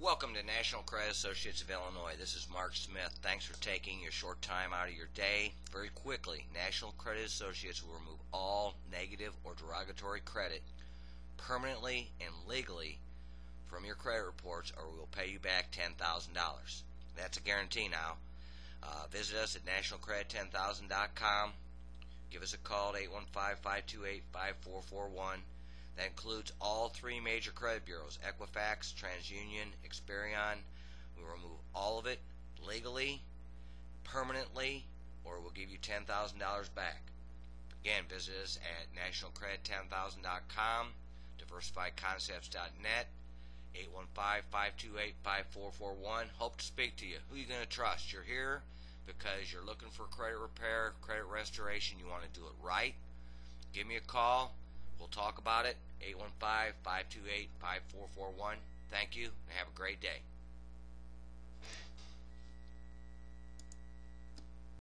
Welcome to National Credit Associates of Illinois. This is Mark Smith. Thanks for taking your short time out of your day. Very quickly, National Credit Associates will remove all negative or derogatory credit permanently and legally from your credit reports, or we will pay you back $10,000. That's a guarantee now. Visit us at nationalcredit10000.com. Give us a call at 815-528-5441. That includes all three major credit bureaus, Equifax, TransUnion, Experian. We will remove all of it legally, permanently, or we'll give you $10,000 back. Again, visit us at nationalcredit10000.com, diversifiedconcepts.net, 815-528-5441. Hope to speak to you. Who are you going to trust? You're here because you're looking for credit repair, credit restoration. You want to do it right. Give me a call. We'll talk about it. 815-528-5441. Thank you, and have a great day.